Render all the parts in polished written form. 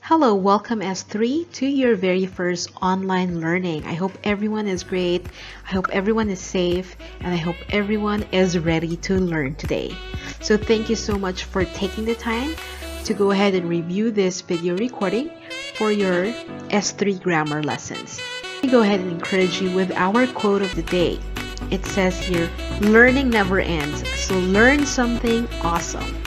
Hello, welcome S3 to your very first online learning. I hope everyone is great. I hope everyone is safe, and I hope everyone is ready to learn today. So thank you so much for taking the time to go ahead and review this video recording for your S3 grammar lessons. Let me go ahead and encourage you with our quote of the day. It says here, learning never ends, so learn something awesome.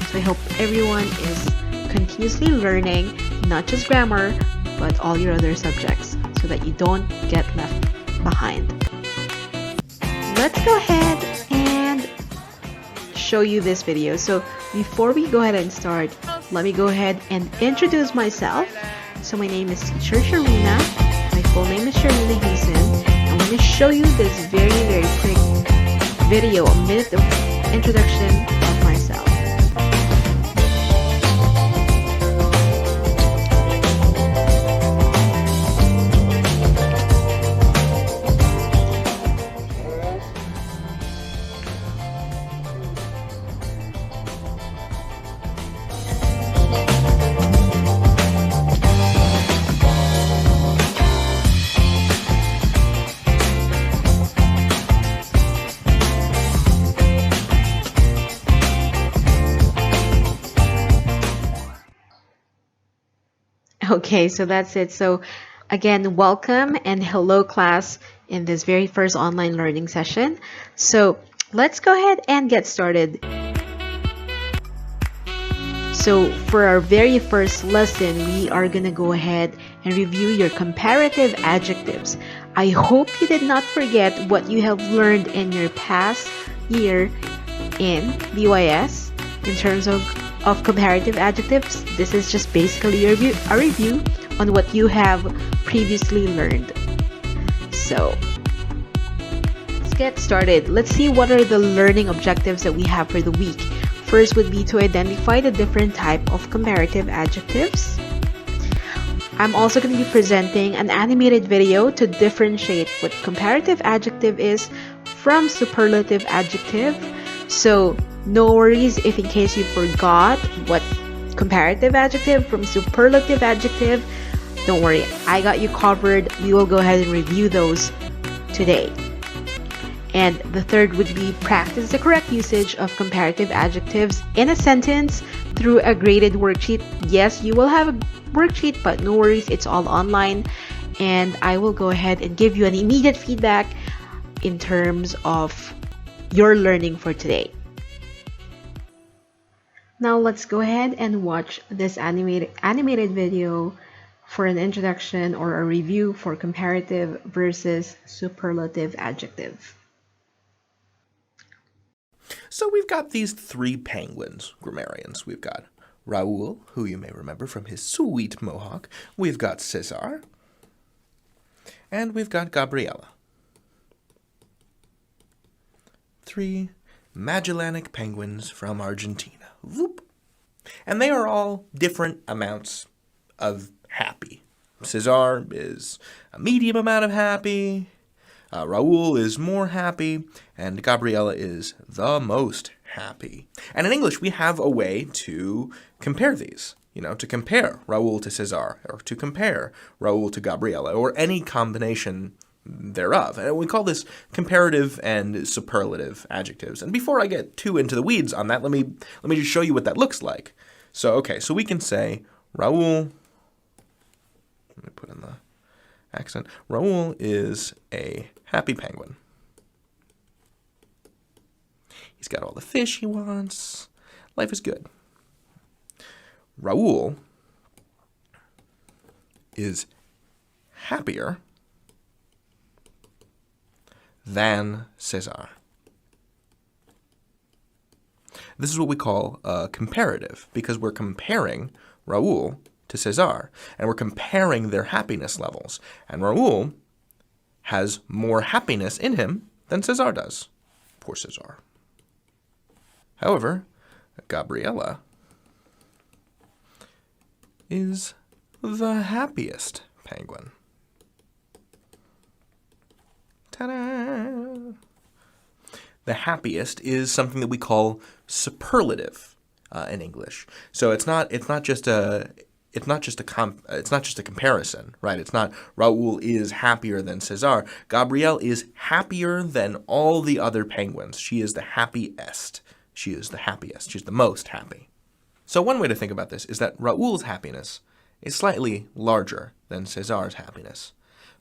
So I hope everyone is continuously learning not just grammar but all your other subjects so that you don't get left behind. Let's go ahead and show you this video. So before we go ahead and start, let me go ahead and introduce myself. So my name is Teacher Sharina. My full name is Sharina Hazen. I'm going to show you this very quick video, a minute of introduction of myself. Okay, so that's it. So again, welcome and hello class in this very first online learning session. So let's go ahead and get started. So for our very first lesson, we are going to go ahead and review your comparative adjectives. I hope you did not forget what you have learned in your past year in BYS in terms of comparative adjectives. This is just basically a review on what you have previously learned. So let's get started. Let's see what are the learning objectives that we have for the week. First would be to identify the different type of comparative adjectives. I'm also going to be presenting an animated video to differentiate what comparative adjective is from superlative adjective. So no worries if in case you forgot what comparative adjective from superlative adjective. Don't worry, I got you covered. We will go ahead and review those today. And the third would be practice the correct usage of comparative adjectives in a sentence through a graded worksheet. Yes, you will have a worksheet, but no worries, it's all online. And I will go ahead and give you an immediate feedback in terms of your learning for today. Now let's go ahead and watch this animated video for an introduction or a review for comparative versus superlative adjective. So we've got these three penguins, grammarians. We've got Raoul, who you may remember from his sweet mohawk. We've got Cesar. And we've got Gabriela. Three Magellanic penguins from Argentina. Whoop. And they are all different amounts of happy. Cesar is a medium amount of happy. Raoul is more happy, and Gabriela is the most happy. And in English, we have a way to compare these, to compare Raoul to Cesar, or to compare Raoul to Gabriela, or any combination thereof. And we call this comparative and superlative adjectives. And before I get too into the weeds on that, let me just show you what that looks like. So we can say Raoul, let me put in the accent. Raoul is a happy penguin. He's got all the fish he wants. Life is good. Raoul is happier than Cesar. This is what we call a comparative, because we're comparing Raoul to Cesar, and we're comparing their happiness levels. And Raoul has more happiness in him than Cesar does. Poor Cesar. However, Gabriela is the happiest penguin. Ta-da! The happiest is something that we call superlative in English. So it's not just a it's not just a comparison, right? It's not Raul is happier than Cesar. Gabrielle is happier than all the other penguins. She is the happiest. She is the happiest. She's the most happy. So one way to think about this is that Raul's happiness is slightly larger than Cesar's happiness.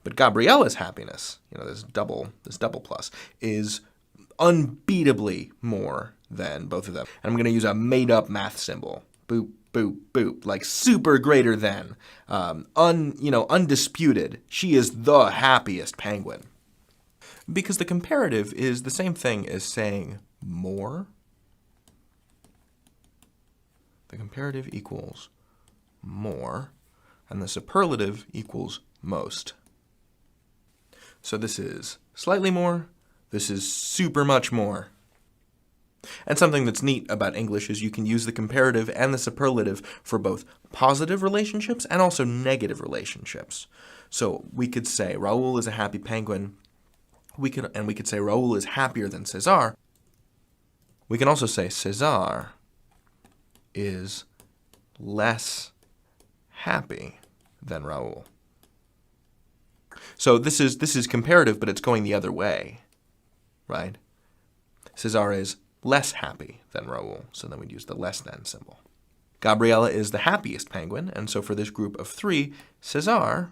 But Gabriella's happiness, this double plus, is unbeatably more than both of them. And I'm going to use a made-up math symbol. Boop, boop, boop, like super greater than, undisputed. She is the happiest penguin. Because the comparative is the same thing as saying more. The comparative equals more, and the superlative equals most. So this is slightly more, this is super much more. And something that's neat about English is you can use the comparative and the superlative for both positive relationships and also negative relationships. So we could say Raul is a happy penguin, we could say Raul is happier than Cesar. We can also say Cesar is less happy than Raul. So this is comparative, but it's going the other way, right? Cesar is less happy than Raul, so then we'd use the less than symbol. Gabriella is the happiest penguin, and so for this group of 3, Cesar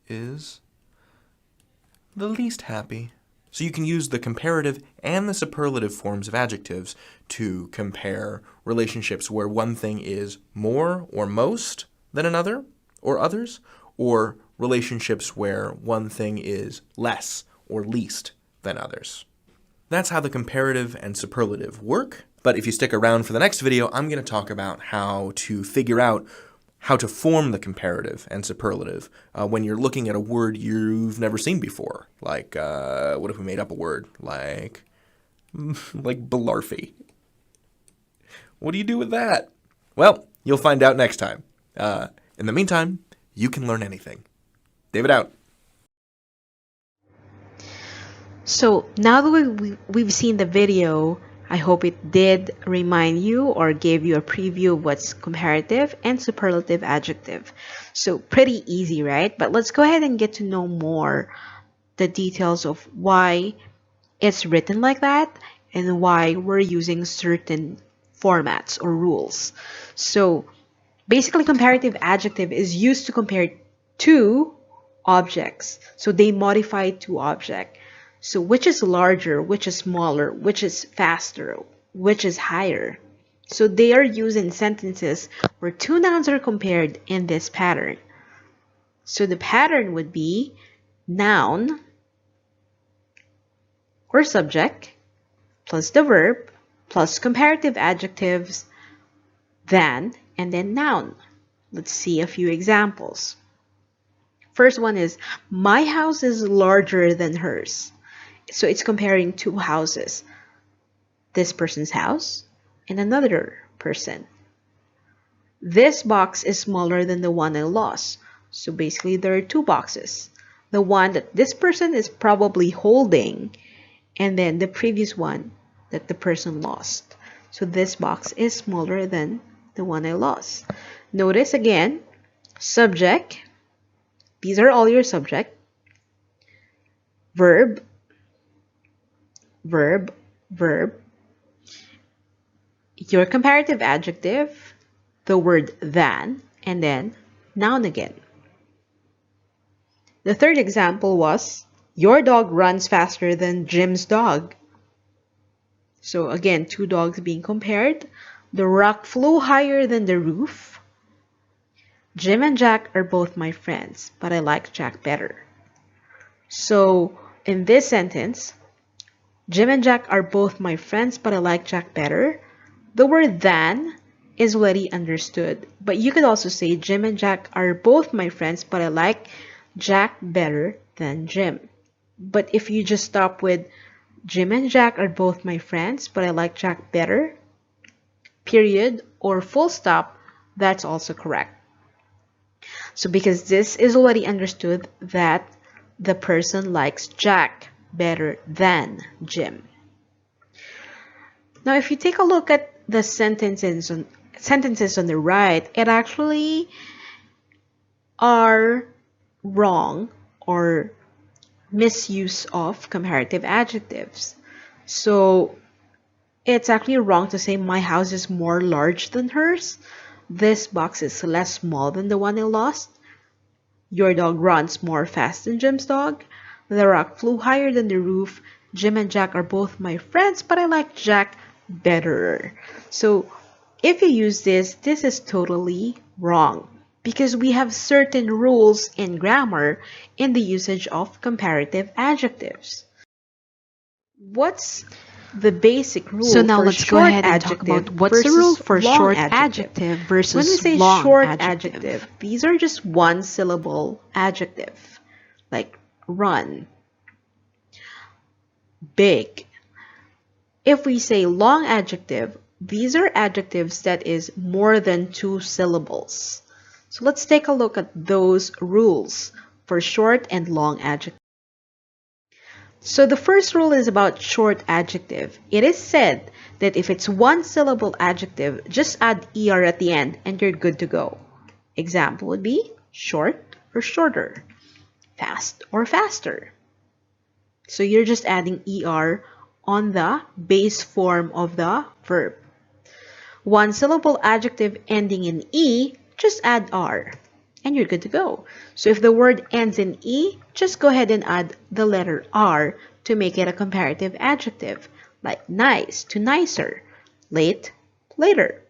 is the least happy. So you can use the comparative and the superlative forms of adjectives to compare relationships where one thing is more or most than another or others, or relationships where one thing is less or least than others. That's how the comparative and superlative work. But if you stick around for the next video, I'm going to talk about how to figure out how to form the comparative and superlative when you're looking at a word you've never seen before. Like, what if we made up a word? Like Blarfy. What do you do with that? Well, you'll find out next time. In the meantime, you can learn anything. David out. So now that we've seen the video, I hope it did remind you or gave you a preview of what's comparative and superlative adjective. So pretty easy, right? But let's go ahead and get to know more the details of why it's written like that and why we're using certain formats or rules. So basically, comparative adjective is used to compare two objects. So they modify two objects. So which is larger, which is smaller, which is faster, which is higher. So they are used in sentences where two nouns are compared in this pattern. So the pattern would be noun or subject plus the verb plus comparative adjectives than and then noun. Let's see a few examples. First one is, my house is larger than hers. So it's comparing two houses. This person's house and another person. This box is smaller than the one I lost. So basically there are two boxes. The one that this person is probably holding and then the previous one that the person lost. So this box is smaller than the one I lost. Notice again, subject. These are all your subject. Verb, verb, verb. Your comparative adjective, the word than, and then noun again. The third example was, your dog runs faster than Jim's dog. So again, two dogs being compared. The rock flew higher than the roof. Jim and Jack are both my friends, but I like Jack better. So in this sentence, Jim and Jack are both my friends, but I like Jack better. The word than is already understood, but you could also say Jim and Jack are both my friends, but I like Jack better than Jim. But if you just stop with Jim and Jack are both my friends, but I like Jack better, period or full stop, that's also correct. So because this is already understood that the person likes Jack better than Jim. Now if you take a look at the sentences sentences on the right, it actually are wrong or misuse of comparative adjectives. So it's actually wrong to say my house is more large than hers. This box is less small than the one I lost. Your dog runs more fast than Jim's dog. The rock flew higher than the roof. Jim and Jack are both my friends, but I like Jack better. So if you use this is totally wrong because we have certain rules in grammar in the usage of comparative adjectives. What's the basic rule So now for let's go short ahead and talk adjective about what's the rule versus for long short adjective. adjective When we versus say long short adjective, adjective, these are just one syllable adjective, like run, big. If we say long adjective, these are adjectives that is more than 2 syllables. So let's take a look at those rules for short and long adjective. So the first rule is about short adjective. It is said that if it's 1 syllable adjective, just add er at the end and you're good to go. Example would be short or shorter, fast or faster. So you're just adding er on the base form of the verb. 1 syllable adjective ending in e, just add r and you're good to go. So if the word ends in e, just go ahead and add the letter r to make it a comparative adjective, like nice to nicer, late, later.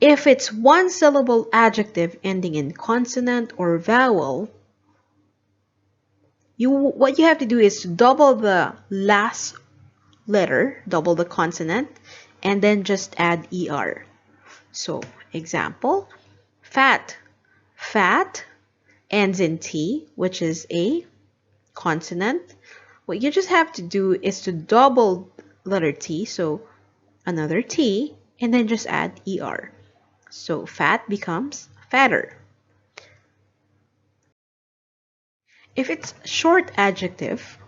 If it's 1 syllable adjective ending in consonant or vowel, what you have to do is to double the last letter, double the consonant, and then just add er. So, example, fat. Fat ends in T, which is a consonant. What you just have to do is to double letter T, so another T, and then just add ER. So fat becomes fatter. If it's short adjective,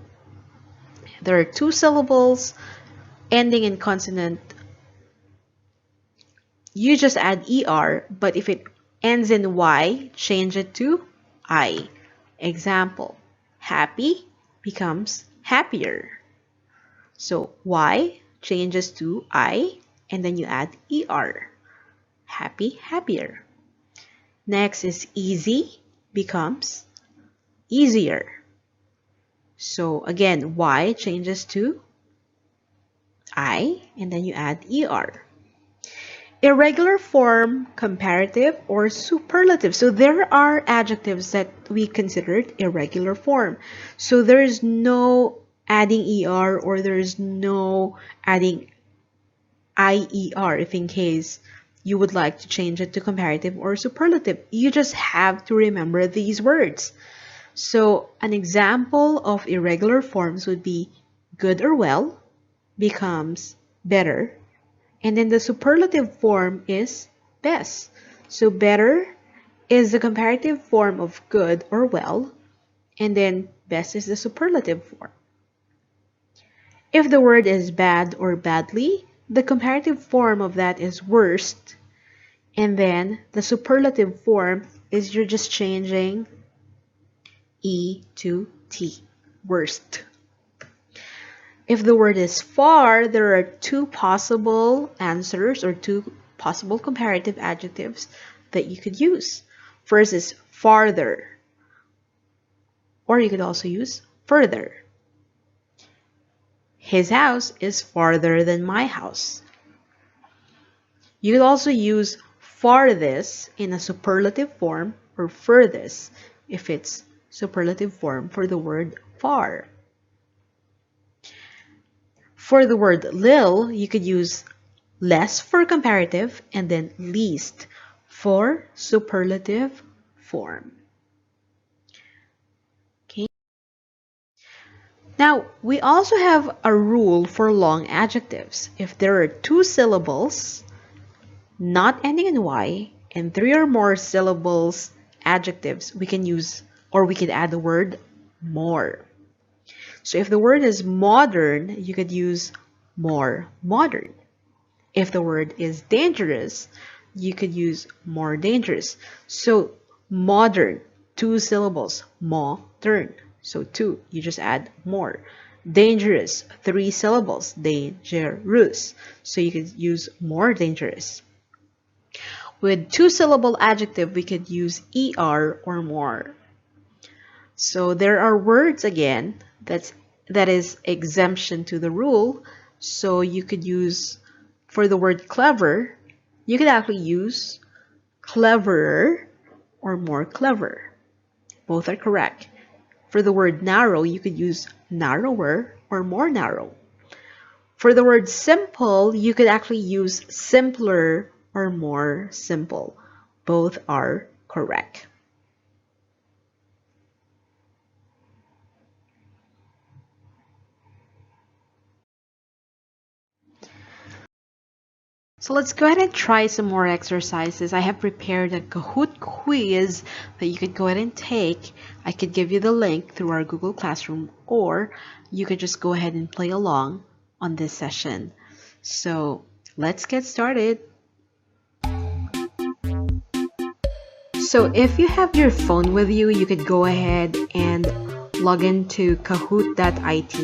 there are 2 syllables ending in consonant. You just add ER, but if it ends in Y, change it to I. Example, happy becomes happier. So Y changes to I, and then you add ER. Happy, happier. Next is easy becomes easier. So again, Y changes to I, and then you add ER. Irregular form, comparative, or superlative. So there are adjectives that we considered irregular form. So there is no adding er or there is no adding IER if in case you would like to change it to comparative or superlative. You just have to remember these words. So an example of irregular forms would be good or well becomes better. And then the superlative form is best. So better is the comparative form of good or well, and then best is the superlative form. If the word is bad or badly, the comparative form of that is worst, and then the superlative form is you're just changing E to T, worst. If the word is far, there are 2 possible answers or 2 possible comparative adjectives that you could use. First is farther, or you could also use further. His house is farther than my house. You could also use farthest in a superlative form or furthest if it's superlative form for the word far. For the word lil, you could use less for comparative and then least for superlative form. Okay. Now, we also have a rule for long adjectives. If there are 2 syllables, not ending in Y, and 3 or more syllables adjectives, we can use or we could add the word more. So if the word is modern, you could use more modern. If the word is dangerous, you could use more dangerous. So modern, 2 syllables, modern. So 2, you just add more. Dangerous, 3 syllables, dangerous. So you could use more dangerous. With 2-syllable adjective, we could use er or more. So there are words again that is exemption to the rule. So you could use, for the word clever, you could actually use cleverer or more clever. Both are correct. For the word narrow, you could use narrower or more narrow. For the word simple, you could actually use simpler or more simple. Both are correct. So let's go ahead and try some more exercises. I have prepared a Kahoot quiz that you could go ahead and take. I could give you the link through our Google Classroom, or you could just go ahead and play along on this session. So let's get started. So if you have your phone with you, you could go ahead and log into kahoot.it,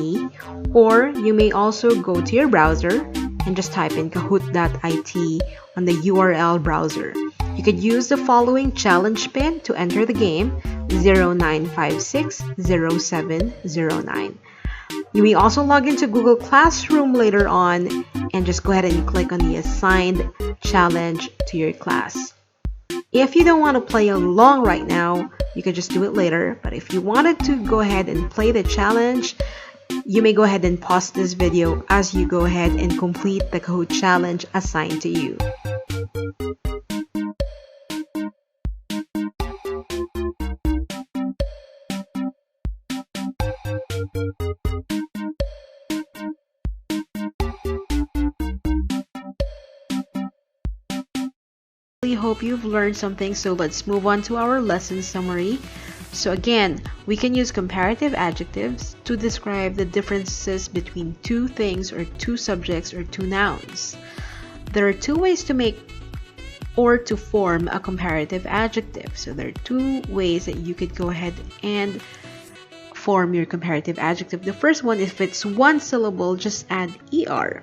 or you may also go to your browser and just type in kahoot.it on the URL browser. You could use the following challenge pin to enter the game, 09560709. You may also log into Google Classroom later on and just go ahead and click on the assigned challenge to your class. If you don't want to play along right now, you could just do it later. But if you wanted to go ahead and play the challenge, you may go ahead and pause this video as you go ahead and complete the Kahoot challenge assigned to you. I hope you've learned something, so let's move on to our lesson summary. So again, we can use comparative adjectives to describe the differences between two things or two subjects or two nouns. There are two ways to make or to form a comparative adjective. So there are two ways that you could go ahead and form your comparative adjective. The first one, if it's one syllable, just add er.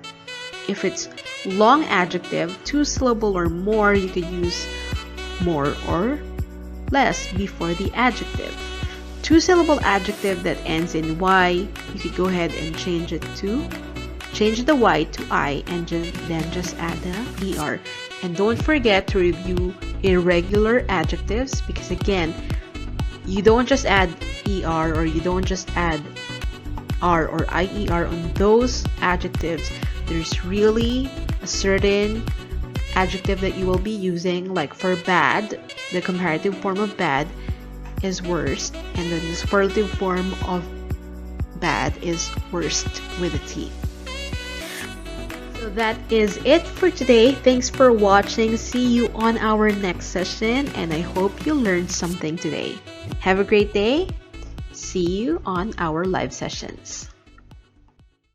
If it's long adjective, 2-syllable or more, you could use more or less before the adjective. 2-syllable adjective that ends in y, you could go ahead and change the y to I and then just add the er. And don't forget to review irregular adjectives, because again, you don't just add er or you don't just add r or ier on those adjectives. There's really a certain adjective that you will be using, like for bad, the comparative form of bad is worst, and then the superlative form of bad is worst with a T. So that is it for today. Thanks for watching. See you on our next session, and I hope you learned something today. Have a great day. See you on our live sessions.